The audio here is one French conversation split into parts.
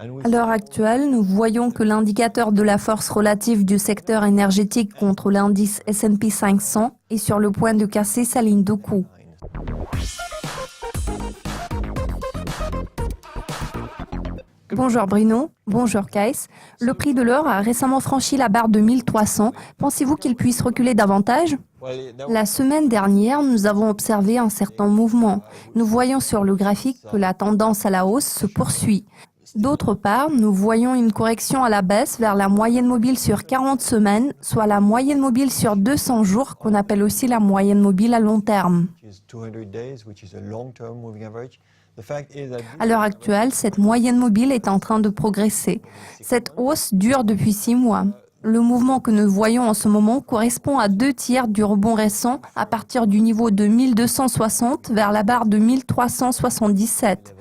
À l'heure actuelle, nous voyons que l'indicateur de la force relative du secteur énergétique contre l'indice S&P 500 est sur le point de casser sa ligne de coût. Bonjour Bruno, bonjour Kais. Le prix de l'or a récemment franchi la barre de 1300. Pensez-vous qu'il puisse reculer davantage? La semaine dernière, nous avons observé un certain mouvement. Nous voyons sur le graphique que la tendance à la hausse se poursuit. D'autre part, nous voyons une correction à la baisse vers la moyenne mobile sur 40 semaines, soit la moyenne mobile sur 200 jours, qu'on appelle aussi la moyenne mobile à long terme. À l'heure actuelle, cette moyenne mobile est en train de progresser. Cette hausse dure depuis 6 mois. Le mouvement que nous voyons en ce moment correspond à 2 tiers du rebond récent à partir du niveau de 1260 vers la barre de 1377.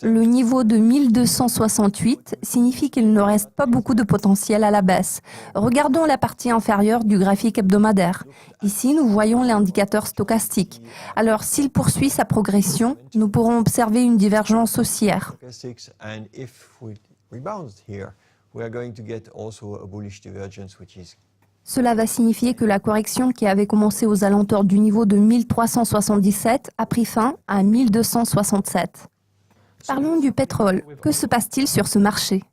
Le niveau de 1268 signifie qu'il ne reste pas beaucoup de potentiel à la baisse. Regardons la partie inférieure du graphique hebdomadaire. Ici, nous voyons l'indicateur stochastique. Alors, s'il poursuit sa progression, nous pourrons observer une divergence haussière. Cela va signifier que la correction qui avait commencé aux alentours du niveau de 1377 a pris fin à 1267. Parlons du pétrole. Que se passe-t-il sur ce marché?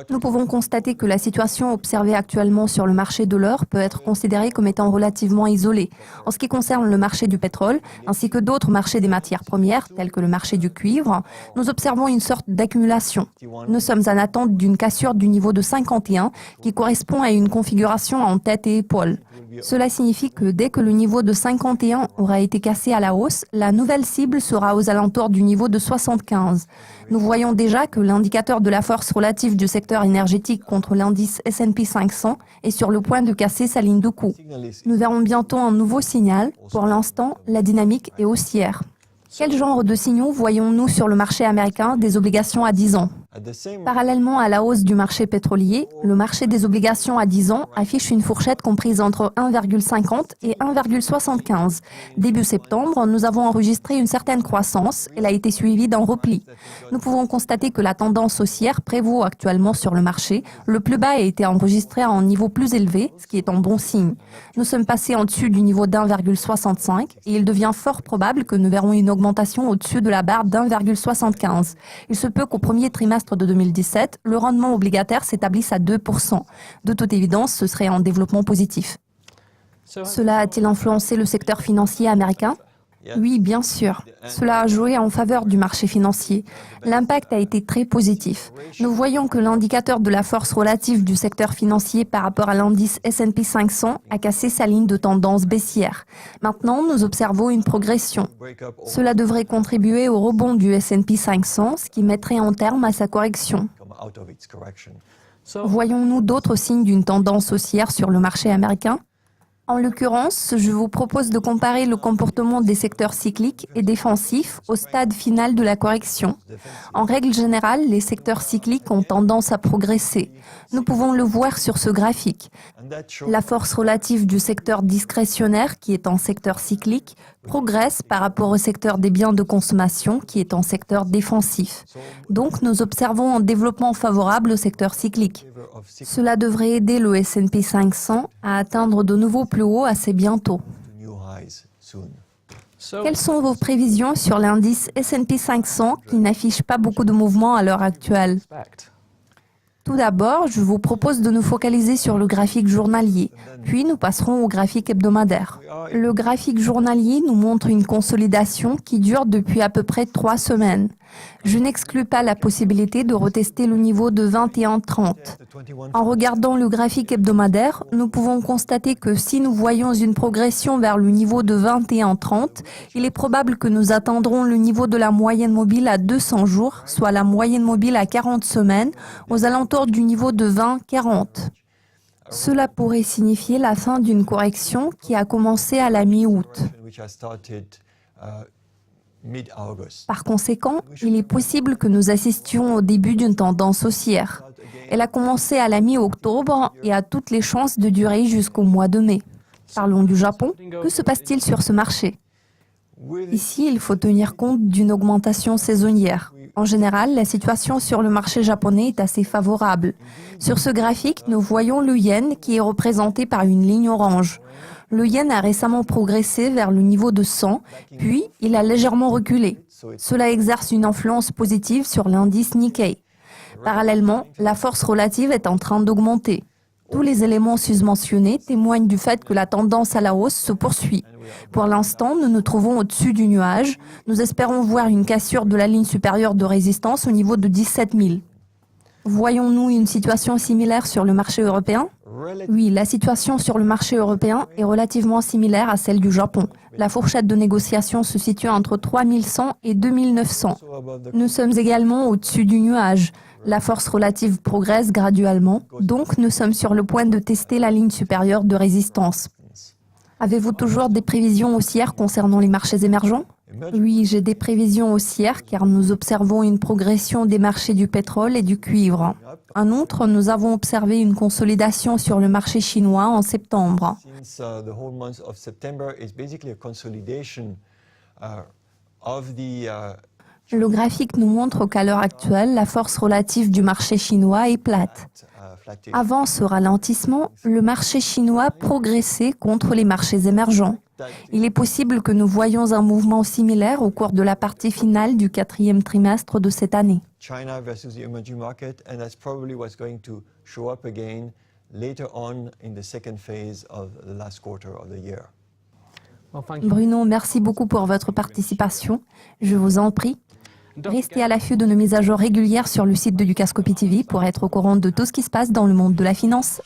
Nous pouvons constater que la situation observée actuellement sur le marché de l'or peut être considérée comme étant relativement isolée. En ce qui concerne le marché du pétrole, ainsi que d'autres marchés des matières premières, tels que le marché du cuivre, nous observons une sorte d'accumulation. Nous sommes en attente d'une cassure du niveau de 51 qui correspond à une configuration en tête et épaules. Cela signifie que dès que le niveau de 51 aura été cassé à la hausse, la nouvelle cible sera aux alentours du niveau de 75. Nous voyons déjà que l'indicateur de la force relative du secteur énergétique contre l'indice S&P 500 est sur le point de casser sa ligne de coût. Nous verrons bientôt un nouveau signal. Pour l'instant, la dynamique est haussière. Quel genre de signaux voyons-nous sur le marché américain des obligations à 10 ans? Parallèlement à la hausse du marché pétrolier, le marché des obligations à 10 ans affiche une fourchette comprise entre 1,50 et 1,75. Début septembre, nous avons enregistré une certaine croissance. Elle a été suivie d'un repli. Nous pouvons constater que la tendance haussière prévaut actuellement sur le marché. Le plus bas a été enregistré à un niveau plus élevé, ce qui est un bon signe. Nous sommes passés en dessus du niveau d'1,65 et il devient fort probable que nous verrons une augmentation au-dessus de la barre d'1,75. Il se peut qu'au premier trimestre de 2017, le rendement obligataire s'établisse à 2%. De toute évidence, ce serait un développement positif. Cela a-t-il influencé le secteur financier américain? Oui, bien sûr. Cela a joué en faveur du marché financier. L'impact a été très positif. Nous voyons que l'indicateur de la force relative du secteur financier par rapport à l'indice S&P 500 a cassé sa ligne de tendance baissière. Maintenant, nous observons une progression. Cela devrait contribuer au rebond du S&P 500, ce qui mettrait un terme à sa correction. Voyons-nous d'autres signes d'une tendance haussière sur le marché américain? En l'occurrence, je vous propose de comparer le comportement des secteurs cycliques et défensifs au stade final de la correction. En règle générale, les secteurs cycliques ont tendance à progresser. Nous pouvons le voir sur ce graphique. La force relative du secteur discrétionnaire, qui est en secteur cyclique, progresse par rapport au secteur des biens de consommation, qui est en secteur défensif. Donc, nous observons un développement favorable au secteur cyclique. Cela devrait aider le S&P 500 à atteindre de nouveaux plus hauts assez bientôt. Quelles sont vos prévisions sur l'indice S&P 500 qui n'affiche pas beaucoup de mouvements à l'heure actuelle? Tout d'abord, je vous propose de nous focaliser sur le graphique journalier, puis nous passerons au graphique hebdomadaire. Le graphique journalier nous montre une consolidation qui dure depuis à peu près 3 semaines. Je n'exclus pas la possibilité de retester le niveau de 21,30. En regardant le graphique hebdomadaire, nous pouvons constater que si nous voyons une progression vers le niveau de 21,30, il est probable que nous atteindrons le niveau de la moyenne mobile à 200 jours, soit la moyenne mobile à 40 semaines, aux alentours du niveau de 20,40. Cela pourrait signifier la fin d'une correction qui a commencé à la mi-août. Par conséquent, il est possible que nous assistions au début d'une tendance haussière. Elle a commencé à la mi-octobre et a toutes les chances de durer jusqu'au mois de mai. Parlons du Japon. Que se passe-t-il sur ce marché? Ici, il faut tenir compte d'une augmentation saisonnière. En général, la situation sur le marché japonais est assez favorable. Sur ce graphique, nous voyons le yen qui est représenté par une ligne orange. Le yen a récemment progressé vers le niveau de 100, puis il a légèrement reculé. Cela exerce une influence positive sur l'indice Nikkei. Parallèlement, la force relative est en train d'augmenter. Tous les éléments susmentionnés témoignent du fait que la tendance à la hausse se poursuit. Pour l'instant, nous nous trouvons au-dessus du nuage. Nous espérons voir une cassure de la ligne supérieure de résistance au niveau de 17 000. Voyons-nous une situation similaire sur le marché européen ? Oui, la situation sur le marché européen est relativement similaire à celle du Japon. La fourchette de négociation se situe entre 3100 et 2900. Nous sommes également au-dessus du nuage. La force relative progresse graduellement, donc nous sommes sur le point de tester la ligne supérieure de résistance. Avez-vous toujours des prévisions haussières concernant les marchés émergents ? Oui, j'ai des prévisions haussières car nous observons une progression des marchés du pétrole et du cuivre. En outre, nous avons observé une consolidation sur le marché chinois en septembre. Le graphique nous montre qu'à l'heure actuelle, la force relative du marché chinois est plate. Avant ce ralentissement, le marché chinois progressait contre les marchés émergents. Il est possible que nous voyions un mouvement similaire au cours de la partie finale du 4e trimestre de cette année. Bruno, merci beaucoup pour votre participation. Je vous en prie. Restez à l'affût de nos mises à jour régulières sur le site de Dukascopy TV pour être au courant de tout ce qui se passe dans le monde de la finance.